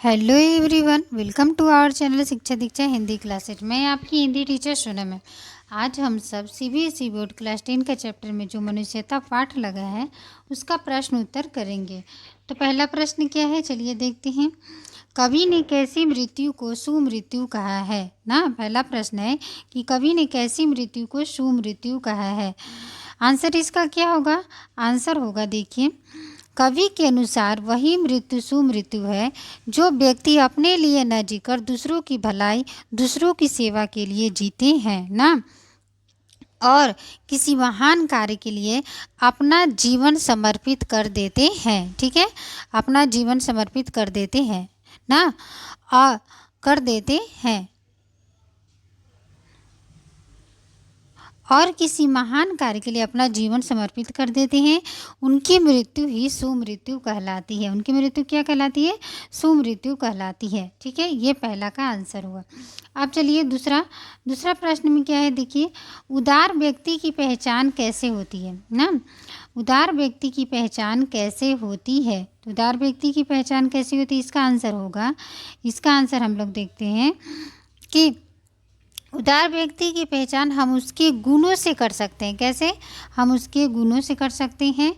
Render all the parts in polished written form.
Hello everyone, welcome to our channel Shiksha Diksha Hindi classes. मैं आपकी Hindi teacher Sonam है। आज हम सब सीबीएसई बोर्ड क्लास 10 का चैप्टर में जो मनुष्यता पाठ लगा है उसका प्रश्न उत्तर करेंगे। तो पहला प्रश्न क्या है, चलिए देखते हैं। कवि ने कैसी मृत्यु को सुमृत्यु कहा है ना। पहला प्रश्न है कि कवि ने कैसी मृत्यु को सुमृत्यु कहा है। आंसर इसका क्या होगा? आंसर होगा, देखिए, कवि के अनुसार वही मृत्यु सुमृत्यु है जो व्यक्ति अपने लिए न जीकर दूसरों की भलाई, दूसरों की सेवा के लिए जीते हैं ना, और किसी महान कार्य के लिए अपना जीवन समर्पित कर देते हैं। ठीक है, अपना जीवन समर्पित कर देते हैं ना, और कर देते हैं और किसी महान कार्य के लिए अपना जीवन समर्पित कर देते हैं, उनकी मृत्यु ही सुमृत्यु कहलाती है। उनकी मृत्यु क्या कहलाती है? सुमृत्यु कहलाती है। ठीक है, ये पहला का आंसर हुआ। अब चलिए दूसरा प्रश्न में क्या है, देखिए, उदार व्यक्ति की पहचान कैसे होती है ना। उदार व्यक्ति की पहचान कैसे होती है? तो उदार व्यक्ति की पहचान कैसे होती है, इसका आंसर होगा, इसका आंसर हम लोग देखते हैं कि उदार व्यक्ति की पहचान हम उसके गुणों से कर सकते हैं। कैसे? हम उसके गुणों से कर सकते हैं।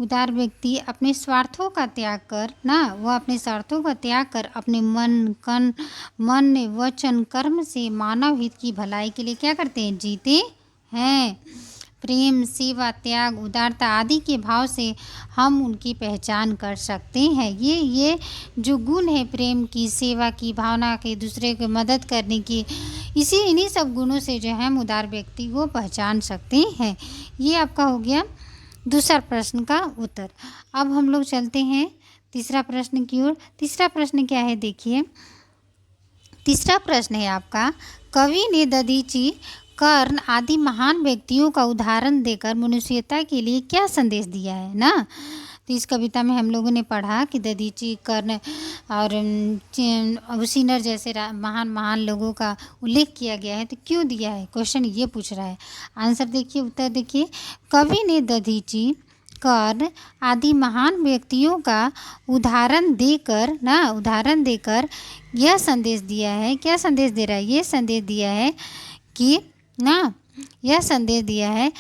उदार व्यक्ति अपने स्वार्थों का त्याग कर ना, वह अपने स्वार्थों का त्याग कर अपने मन वचन कर्म से मानव हित की भलाई के लिए क्या करते हैं? जीते हैं। प्रेम, सेवा, त्याग, उदारता आदि के भाव से हम उनकी पहचान कर सकते हैं। ये जो गुण है, प्रेम की, सेवा की भावना की, दूसरे को मदद करने की, इन्हीं सब गुणों से जो है हम उदार व्यक्ति को पहचान सकते हैं। ये आपका हो गया दूसरा प्रश्न का उत्तर। अब हम लोग चलते हैं तीसरा प्रश्न की ओर। तीसरा प्रश्न क्या है, देखिए, तीसरा प्रश्न है आपका, कवि ने दधीचि, कर्ण आदि महान व्यक्तियों का उदाहरण देकर मनुष्यता के लिए क्या संदेश दिया है ना। तो इस कविता में हम लोगों ने पढ़ा कि दधीचि, कर्ण और अबूसिनर जैसे महान लोगों का उल्लेख किया गया है। तो क्यों दिया है, क्वेश्चन ये पूछ रहा है। आंसर देखिए, उत्तर देखिए, कवि ने दधीचि, कर्ण आदि महान व्यक्तियों का उदाहरण देकर यह संदेश दिया है। क्या संदेश दे रहा है? ये संदेश दिया है कि ना, यह संदेश दिया है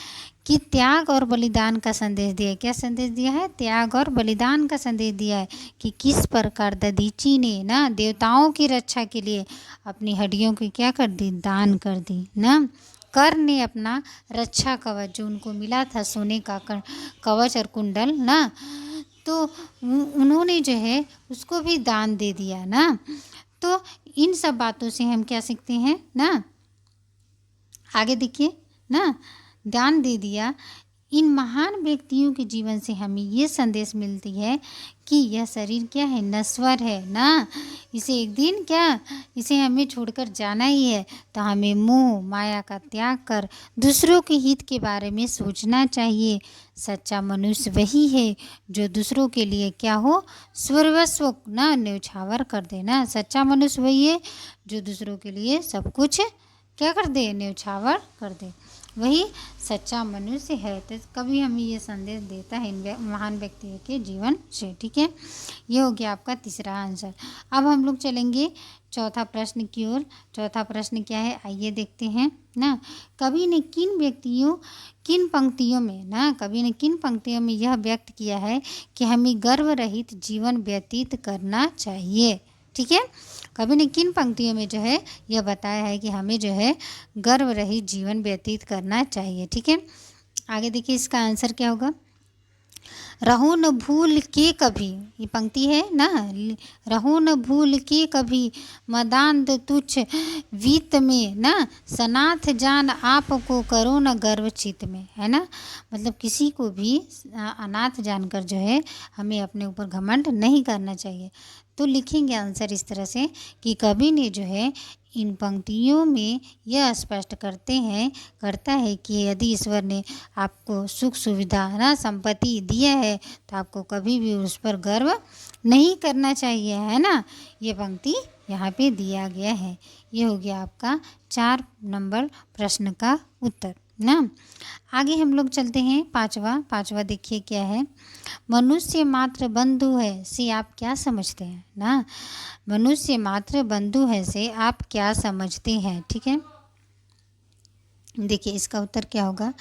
कि त्याग और बलिदान का संदेश दिया है। क्या संदेश दिया है? त्याग और बलिदान का संदेश दिया है कि किस प्रकार दधीचि ने ना देवताओं की रक्षा के लिए अपनी हड्डियों की क्या कर दी? दान कर दी ना। कर्ण ने अपना रक्षा कवच जो उनको मिला था, सोने का कवच और कुंडल ना, तो उन्होंने जो है उसको भी दान दे दिया ना। तो इन सब बातों से हम क्या सीखते हैं ना, आगे देखिए ना, दान दे दिया। इन महान व्यक्तियों के जीवन से हमें ये संदेश मिलती है कि यह शरीर क्या है? नश्वर है ना, इसे एक दिन इसे हमें छोड़कर जाना ही है। तो हमें मोह माया का त्याग कर दूसरों के हित के बारे में सोचना चाहिए। सच्चा मनुष्य वही है जो दूसरों के लिए क्या हो? सर्वस्व ना न्यौछावर कर देना। सच्चा मनुष्य वही है जो दूसरों के लिए सब कुछ क्या कर दे? न्यौछावर कर दे। वही सच्चा मनुष्य है। तो कभी हमें ये संदेश देता है इन महान व्यक्तियों के जीवन से। ठीक है, ये हो गया आपका तीसरा आंसर। अब हम लोग चलेंगे चौथा प्रश्न की ओर। चौथा प्रश्न क्या है, आइए देखते हैं ना। कवि ने किन पंक्तियों में यह व्यक्त किया है कि हमें गर्व रहित जीवन व्यतीत करना चाहिए। ठीक है, कवि ने किन पंक्तियों में जो है यह बताया है कि हमें जो है गर्व रहित जीवन व्यतीत करना चाहिए। ठीक है, आगे देखिए, इसका आंसर क्या होगा। रहो न भूल के कभी, ये पंक्ति है ना, रहो न भूल के कभी मदान्त तुच्छ वित्त में ना, सनाथ जान आपको करो न गर्व चित्त में, है ना। मतलब किसी को भी अनाथ जानकर जो है हमें अपने ऊपर घमंड नहीं करना चाहिए। तो लिखेंगे आंसर इस तरह से कि कवि ने जो है इन पंक्तियों में यह स्पष्ट करता है कि यदि ईश्वर ने आपको सुख सुविधा ना संपत्ति दिया है तो आपको कभी भी उस पर गर्व नहीं करना चाहिए, है ना। ये पंक्ति यहाँ पे दिया गया है। ये हो गया आपका 4 नंबर प्रश्न का उत्तर ना। आगे हम लोग चलते हैं पाँचवा देखिए क्या है। मनुष्य मात्र बंधु है से आप क्या समझते हैं ना। मनुष्य मात्र बंधु है से आप क्या समझते हैं, ठीक है। देखिए इसका उत्तर क्या होगा।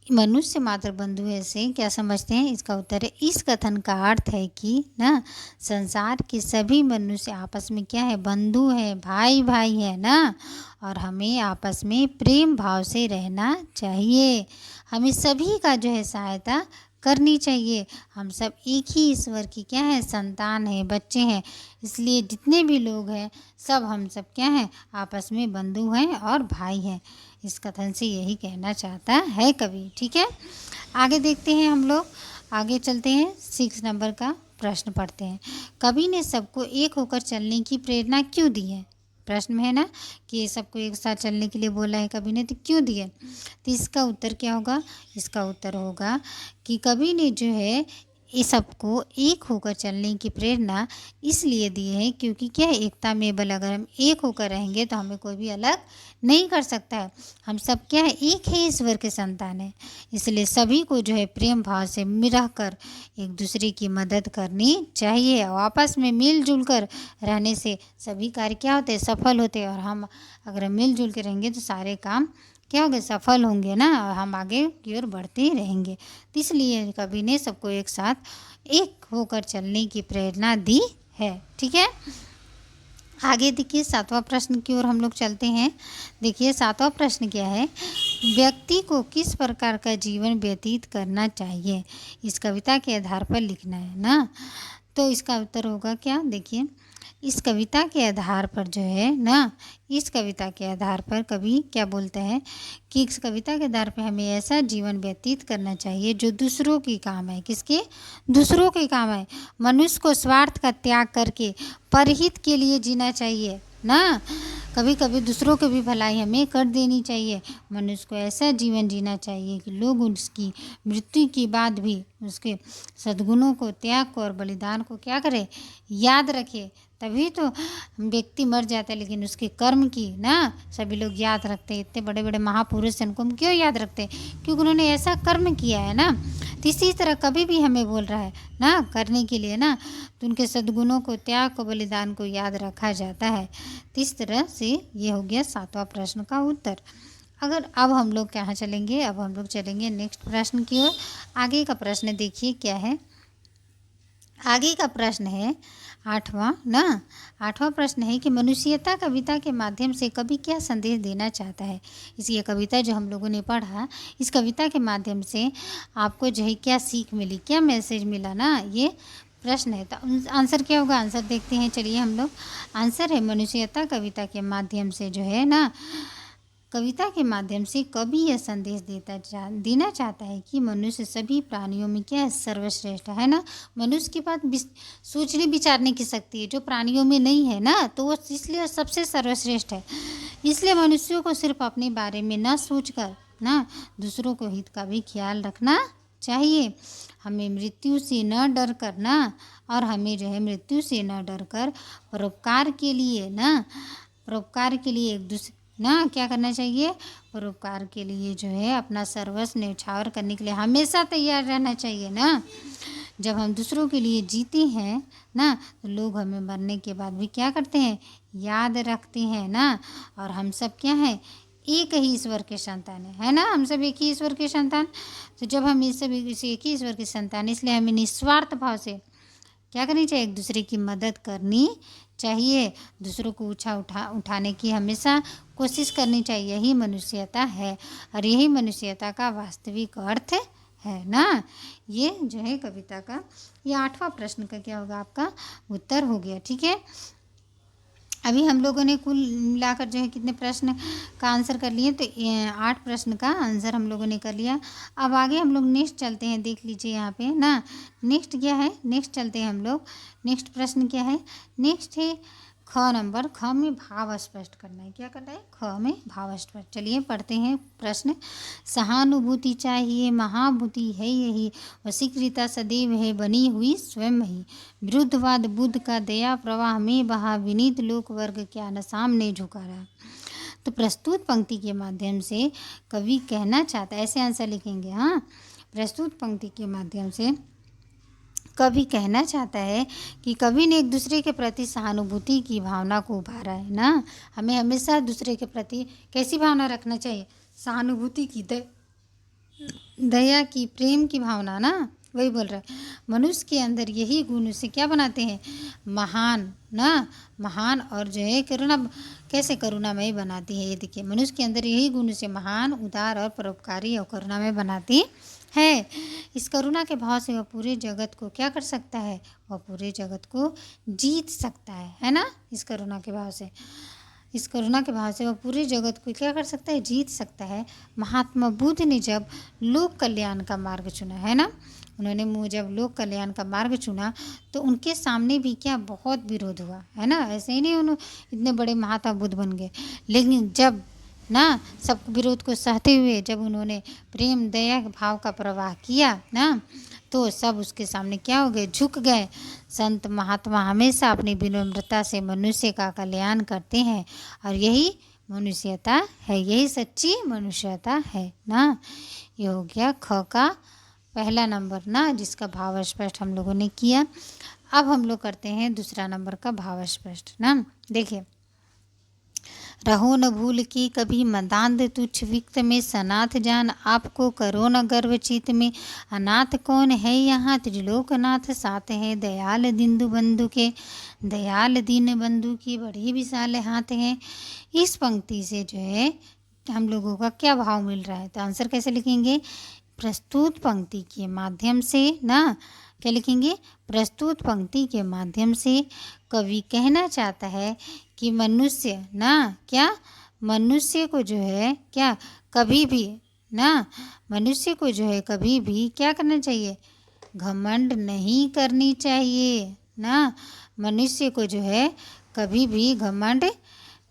मनुष्य मात्र बंधु है से क्या समझते हैं, इसका उत्तर है इस कथन का अर्थ है कि ना संसार के सभी मनुष्य आपस में क्या है, बंधु है, भाई भाई है ना। और हमें आपस में प्रेम भाव से रहना चाहिए। हमें सभी का जो है सहायता करनी चाहिए। हम सब एक ही ईश्वर की क्या है, संतान है, बच्चे हैं। इसलिए जितने भी लोग हैं सब हम सब क्या हैं, आपस में बंधु हैं और भाई हैं। इस कथन से यही कहना चाहता है कवि, ठीक है। आगे देखते हैं हम लोग, आगे चलते हैं 6 नंबर का प्रश्न पढ़ते हैं। कवि ने सबको एक होकर चलने की प्रेरणा क्यों दी है। प्रश्न में है ना कि सबको एक साथ चलने के लिए बोला है कवि ने, तो क्यों दिए। तो इसका उत्तर क्या होगा, इसका उत्तर होगा कि कवि ने जो है ये सबको एक होकर चलने की प्रेरणा इसलिए दी है क्योंकि क्या है, एकता में बल। अगर हम एक होकर रहेंगे तो हमें कोई भी अलग नहीं कर सकता है। हम सब क्या है, एक ही ईश्वर के संतान हैं। इसलिए सभी को जो है प्रेम भाव से मिल कर एक दूसरे की मदद करनी चाहिए। और आपस में मिलजुल कर रहने से सभी कार्य क्या होते हैं, सफल होते हैं। और हम अगर मिलजुल के रहेंगे तो सारे काम क्या होंगे, सफल होंगे ना। और हम आगे की ओर बढ़ते ही रहेंगे। तो इसलिए कवि ने सबको एक साथ एक होकर चलने की प्रेरणा दी है, ठीक है। आगे देखिए 7वां प्रश्न की ओर हम लोग चलते हैं। देखिए 7वां प्रश्न क्या है, व्यक्ति को किस प्रकार का जीवन व्यतीत करना चाहिए, इस कविता के आधार पर लिखना है ना। तो इसका उत्तर होगा क्या, देखिए इस कविता के आधार पर जो है ना, इस कविता के आधार पर कवि क्या बोलते हैं कि इस कविता के आधार पर हमें ऐसा जीवन व्यतीत करना चाहिए जो दूसरों की काम है। किसके, दूसरों के काम है। मनुष्य को स्वार्थ का त्याग करके परहित के लिए जीना चाहिए ना। कभी कभी दूसरों की भी भलाई हमें कर देनी चाहिए। मनुष्य को ऐसा जीवन जीना चाहिए कि लोग उसकी मृत्यु के बाद भी उसके सद्गुणों को, त्याग को और बलिदान को क्या करे, याद रखे। तभी तो व्यक्ति मर जाता है लेकिन उसके कर्म की ना सभी लोग याद रखते हैं। इतने बड़े बड़े महापुरुष हैं, उनको हम क्यों याद रखते हैं, क्योंकि उन्होंने ऐसा कर्म किया है ना। तो इसी तरह कभी भी हमें बोल रहा है ना करने के लिए ना, तो उनके सद्गुणों को, त्याग को, बलिदान को याद रखा जाता है। तो इस तरह से ये हो गया 7वां प्रश्न का उत्तर। अगर अब हम लोग कहाँ चलेंगे, अब हम लोग चलेंगे नेक्स्ट प्रश्न की ओर। आगे का प्रश्न देखिए क्या है। आगे का प्रश्न है 8वां ना। 8वां प्रश्न है कि मनुष्यता कविता के माध्यम से कवि क्या संदेश देना चाहता है। इसी ये कविता जो हम लोगों ने पढ़ा, इस कविता के माध्यम से आपको जो है क्या सीख मिली, क्या मैसेज मिला ना, ये प्रश्न है। तो आंसर क्या होगा, आंसर देखते हैं चलिए हम लोग। आंसर है मनुष्यता कविता के माध्यम से जो है ना, कविता के माध्यम से कवि यह संदेश देना चाहता है कि मनुष्य सभी प्राणियों में क्या है, सर्वश्रेष्ठ है ना। मनुष्य के पास सोचने विचारने की शक्ति है जो प्राणियों में नहीं है ना, तो वो इसलिए सबसे सर्वश्रेष्ठ है। इसलिए मनुष्यों को सिर्फ अपने बारे में न सोचकर ना दूसरों को हित का भी ख्याल रखना चाहिए। हमें मृत्यु से न डर कर ना, और हमें जो है मृत्यु से न डर कर परोपकार के लिए ना, परोपकार के लिए एक दूसरे ना क्या करना चाहिए, परोपकार के लिए जो है अपना सर्वस्व न्यौछावर करने के लिए हमेशा तैयार रहना चाहिए ना। जब हम दूसरों के लिए जीते हैं ना, तो लोग हमें मरने के बाद भी क्या करते हैं, याद रखते हैं ना। और हम सब क्या हैं, एक ही ईश्वर के संतान है ना। हम सब एक ही ईश्वर के संतान। तो जब हम ये सब एक ही ईश्वर के संतान, इसलिए हमें निस्वार्थ भाव से क्या करनी चाहिए, एक दूसरे की मदद करनी चाहिए। दूसरों को उठाने की हमेशा कोशिश करनी चाहिए। यही मनुष्यता है और यही मनुष्यता का वास्तविक अर्थ है ना। ये जो है कविता का ये 8वां प्रश्न का क्या होगा, आपका उत्तर हो गया, ठीक है। अभी हम लोगों ने कुल मिलाकर जो है कितने प्रश्न का आंसर कर लिए, तो 8 प्रश्न का आंसर हम लोगों ने कर लिया। अब आगे हम लोग नेक्स्ट चलते हैं, देख लीजिए यहाँ पे ना। नेक्स्ट क्या है, नेक्स्ट चलते हैं हम लोग। नेक्स्ट प्रश्न क्या है, नेक्स्ट है ख नंबर। ख में भाव स्पष्ट करना है। क्या करना है, ख में भाव स्पष्ट। चलिए पढ़ते हैं प्रश्न। सहानुभूति चाहिए महाभूति है यही, वशीकृता सदैव है बनी हुई स्वयं ही। विरुद्धवाद बुद्ध का दया प्रवाह में बहा, विनीत लोक वर्ग क्या न सामने झुका रहा। तो प्रस्तुत पंक्ति के माध्यम से कवि कहना चाहता है, ऐसे आंसर लिखेंगे। हाँ, प्रस्तुत पंक्ति के माध्यम से कवि कहना चाहता है कि कवि ने एक दूसरे के प्रति सहानुभूति की भावना को उभारा है ना। हमें हमेशा दूसरे के प्रति कैसी भावना रखना चाहिए? सहानुभूति की, दया की, प्रेम की भावना ना, वही बोल रहा है। मनुष्य के अंदर यही गुण उसे क्या बनाते हैं? महान ना, महान और जो है करुणा, कैसे करुणामय बनाती है। ये देखिए, मनुष्य के अंदर यही गुण उसे महान, उदार और परोपकारी और करुणामय बनाती है। इस करुणा के भाव से वह पूरे जगत को क्या कर सकता है? वह पूरे जगत को जीत सकता है ना। इस करुणा के भाव से, इस करुणा के भाव से वह पूरे जगत को क्या कर सकता है? जीत सकता है। महात्मा बुद्ध ने जब लोक कल्याण का मार्ग चुना है ना, उन्होंने जब लोक कल्याण का मार्ग चुना तो उनके सामने भी क्या बहुत विरोध हुआ है ना। ऐसे ही नहीं उन्होंने इतने बड़े महात्मा बुद्ध बन गए, लेकिन जब ना सब विरोध को सहते हुए जब उन्होंने प्रेम दया भाव का प्रवाह किया ना, तो सब उसके सामने क्या हो गए? झुक गए। संत महात्मा हमेशा अपनी विनम्रता से मनुष्य का कल्याण करते हैं और यही मनुष्यता है, यही सच्ची मनुष्यता है ना। ये हो गया ख का पहला नंबर ना, जिसका भाव स्पष्ट हम लोगों ने किया। अब हम लोग करते हैं दूसरा नंबर का भाव स्पष्ट ना। देखिए, रहो न भूल की कभी मदांध तुच्छ विक्त में, सनाथ जान आपको करो न गर्व चित में। अनाथ कौन है यहाँ त्रिलोकनाथ साथ है, दयाल दीन बंधु के, दयाल दीन बंधु की बड़ी विशाल हाथ है। इस पंक्ति से जो है हम लोगों का क्या भाव मिल रहा है? तो आंसर कैसे लिखेंगे? प्रस्तुत पंक्ति के माध्यम से ना, क्या लिखेंगे? प्रस्तुत पंक्ति के माध्यम से कवि कहना चाहता है कि मनुष्य ना, क्या मनुष्य को जो है क्या कभी भी ना, मनुष्य को जो है कभी भी क्या करना चाहिए? घमंड नहीं करनी चाहिए ना। मनुष्य को जो है कभी भी घमंड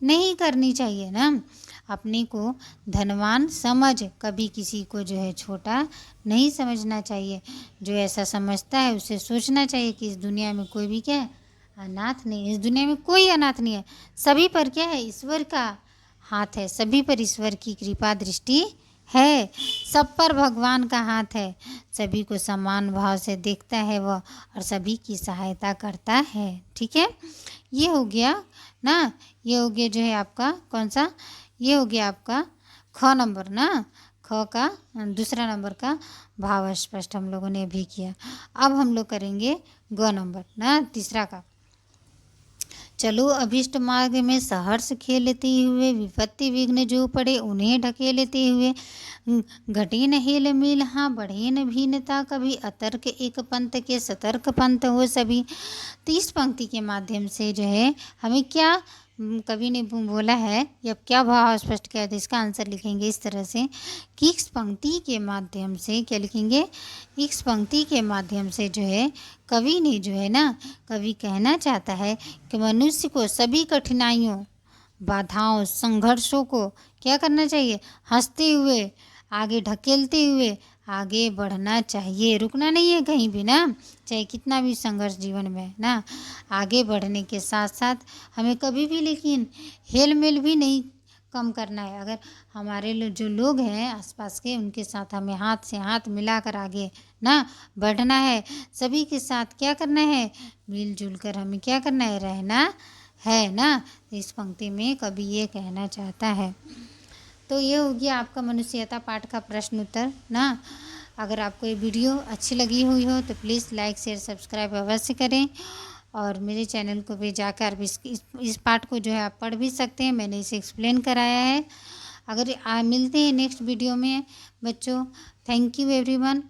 नहीं करनी चाहिए ना। अपने को धनवान समझ कभी किसी को जो है छोटा नहीं समझना चाहिए। जो ऐसा समझता है उसे सोचना चाहिए कि इस दुनिया में कोई भी क्या है? अनाथ नहीं। इस दुनिया में कोई अनाथ नहीं है, सभी पर क्या है? ईश्वर का हाथ है, सभी पर ईश्वर की कृपा दृष्टि है, सब पर भगवान का हाथ है। सभी को समान भाव से देखता है वह और सभी की सहायता करता है। ठीक है, ये हो गया ना। ये हो गया जो है आपका कौन सा? ये हो गया आपका ख नंबर ना। ख का दूसरा नंबर का भाव स्पष्ट हम लोगों ने भी किया। अब हम लोग करेंगे ग नंबर ना, तीसरा का। चलो अभिष्ट मार्ग में सहर्ष खेलते हुए, विपत्ति विघ्न जो पड़े उन्हें ढकेलते हुए। घटे न हेल मेल हाँ बढ़े न भीनता कभी, अतर्क एक पंथ के सतर्क पंथ हो सभी। तो इस पंक्ति के माध्यम से जो है हमें क्या कवि ने बोला है, या क्या भाव स्पष्ट किया था? इसका आंसर लिखेंगे इस तरह से कि इस पंक्ति के माध्यम से क्या लिखेंगे? इस पंक्ति के माध्यम से जो है कवि ने जो है ना, कवि कहना चाहता है कि मनुष्य को सभी कठिनाइयों, बाधाओं, संघर्षों को क्या करना चाहिए? हंसते हुए, आगे ढकेलते हुए आगे बढ़ना चाहिए। रुकना नहीं है कहीं भी ना, चाहे कितना भी संघर्ष जीवन में ना। आगे बढ़ने के साथ साथ हमें कभी भी लेकिन हेल मेल भी नहीं कम करना है। अगर हमारे जो लोग हैं आसपास के, उनके साथ हमें हाथ से हाथ मिलाकर आगे ना बढ़ना है। सभी के साथ क्या करना है? मिलजुल कर हमें क्या करना है? रहना है ना। इस पंक्ति में कवि ये कहना चाहता है। तो ये हो गया आपका मनुष्यता पाठ का प्रश्न उत्तर ना। अगर आपको ये वीडियो अच्छी लगी हुई हो तो प्लीज़ लाइक शेयर सब्सक्राइब अवश्य करें, और मेरे चैनल को भी जाकर इस पाठ को जो है आप पढ़ भी सकते हैं, मैंने इसे एक्सप्लेन कराया है। अगर मिलते हैं नेक्स्ट वीडियो में बच्चों। Thank you everyone.